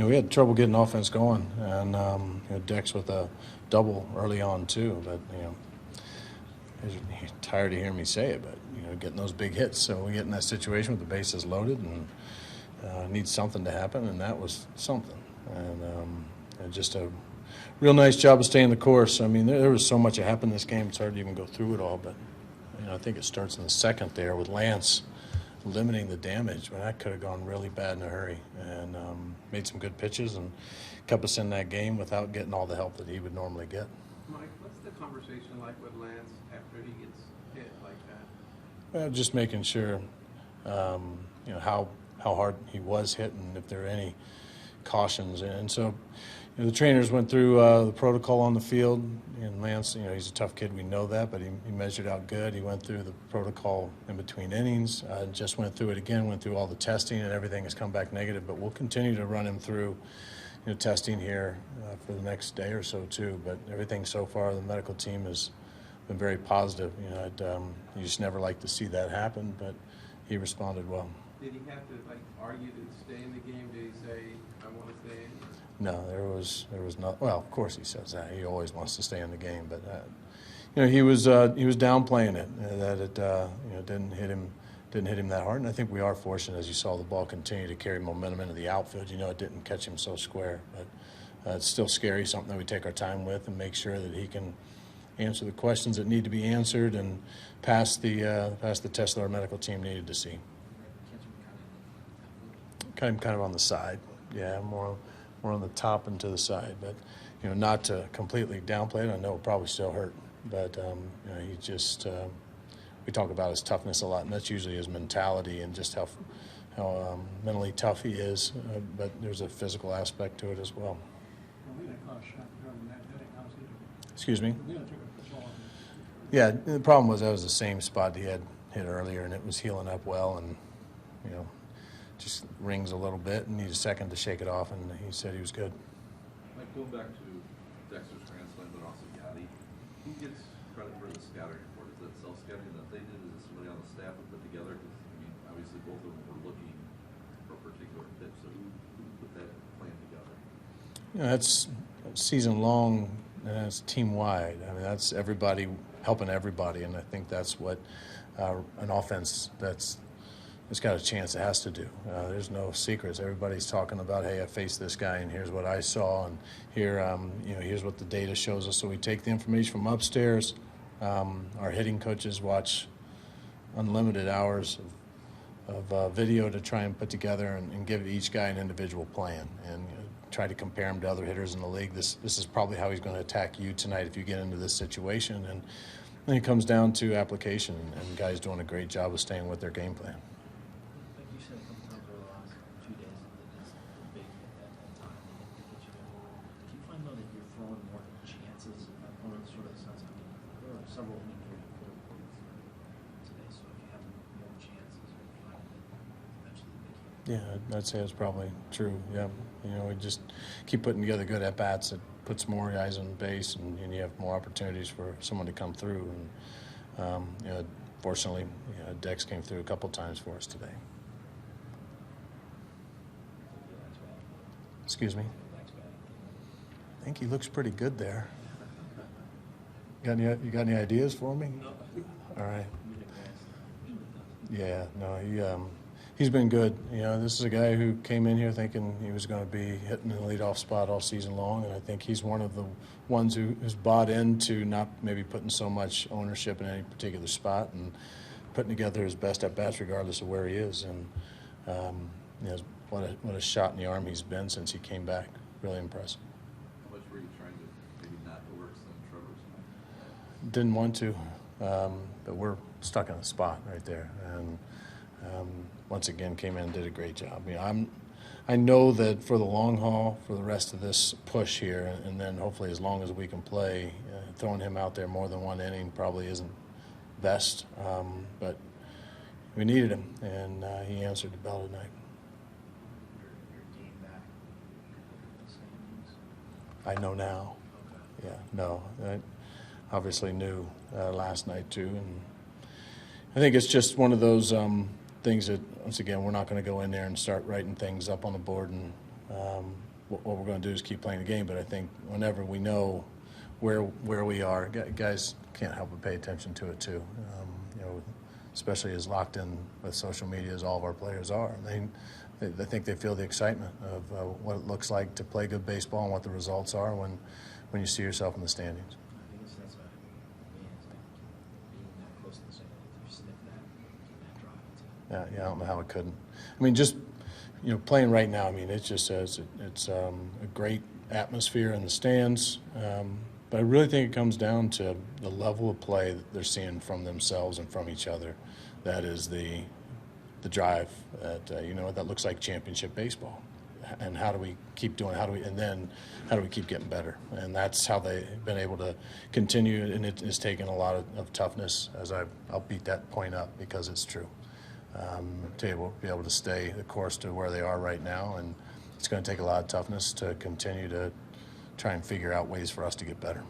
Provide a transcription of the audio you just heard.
we had trouble getting offense going, and Dex with a double early on too. But he's tired of hearing me say it, but getting those big hits. So we get in that situation with the bases loaded and need something to happen, and that was something. And just a real nice job of staying the course. I mean, there was so much that happened in this game; it's hard to even go through it all. But I think it starts in the second there with Lance limiting the damage when that could have gone really bad in a hurry, and made some good pitches and kept us in that game without getting all the help that he would normally get. Mike, what's the conversation like with Lance after he gets hit like that? Well, just making sure, how hard he was hit and if there are any cautions. And so the trainers went through the protocol on the field, and Lance, he's a tough kid, we know that, but he measured out good. He went through the protocol in between innings, just went through it again, went through all the testing, and everything has come back negative. But we'll continue to run him through testing here for the next day or so too. But everything so far, the medical team has been very positive. You just never like to see that happen, but he responded well. Did he have to argue to stay in the game? Did he say, "I want to stay in"? No, there was not. Well, of course he says that. He always wants to stay in the game, but he was downplaying it, that it didn't hit him that hard. And I think we are fortunate, as you saw the ball continue to carry momentum into the outfield. It didn't catch him so square, but it's still scary. Something that we take our time with and make sure that he can answer the questions that need to be answered and pass the test that our medical team needed to see. Kind of on the side, yeah, more on the top and to the side, but not to completely downplay it. I know it probably still hurt, but he just we talk about his toughness a lot, and that's usually his mentality and just how mentally tough he is. But there's a physical aspect to it as well. Excuse me. Yeah, the problem was that was the same spot he had hit earlier, and it was healing up well, and just rings a little bit and needs a second to shake it off, and he said he was good. Mike, going back to Dexter's Grand Slam, but also Yachty, who gets credit for the scouting report? Is that self-scouting that they did? Is it somebody on the staff who put together? Because, obviously both of them were looking for a particular pitch, so who put that plan together? That's season long, and it's team-wide. That's everybody helping everybody, and I think that's what an offense it's got a chance it has to do. There's no secrets. Everybody's talking about, hey, I faced this guy, and here's what I saw, and here, here's what the data shows us. So we take the information from upstairs. Our hitting coaches watch unlimited hours of video to try and put together and give each guy an individual plan and try to compare him to other hitters in the league. This is probably how he's going to attack you tonight if you get into this situation. And then it comes down to application, and guys doing a great job of staying with their game plan. Yeah, I'd say it's probably true. Yeah, we just keep putting together good at-bats that puts more guys on base, and you have more opportunities for someone to come through. And fortunately, Dex came through a couple times for us today. Excuse me? I think he looks pretty good there. You got any ideas for me? All right. Yeah, no, he's been good. This is a guy who came in here thinking he was going to be hitting the leadoff spot all season long, and I think he's one of the ones who's bought into not maybe putting so much ownership in any particular spot and putting together his best at-bats regardless of where he is. And what a shot in the arm he's been since he came back. Really impressive. How much were you trying to maybe not overextend Trevor's? Didn't want to, but we're stuck in a spot right there. And once again, came in and did a great job. I know that for the long haul, for the rest of this push here, and then hopefully as long as we can play, throwing him out there more than one inning probably isn't best. But we needed him, and he answered the bell tonight. I know now. Yeah, no. I obviously knew last night too, and I think it's just one of those things that, once again, we're not going to go in there and start writing things up on the board and what we're going to do is keep playing the game. But I think whenever we know where we are, guys can't help but pay attention to it too. Especially as locked in with social media as all of our players are. I think they feel the excitement of what it looks like to play good baseball and what the results are when you see yourself in the standings. I guess that's what being that close to the center, you sniff that drive. Yeah, I don't know how it couldn't. I mean, just playing right now. I mean, it just says it's a great atmosphere in the stands. But I really think it comes down to the level of play that they're seeing from themselves and from each other. That is the drive that that looks like championship baseball. And how do we keep doing? How do we keep getting better? And that's how they've been able to continue. And it has taken a lot of toughness. As I'll beat that point up because it's true. To be able to stay the course to where they are right now, and it's going to take a lot of toughness to continue to try and figure out ways for us to get better.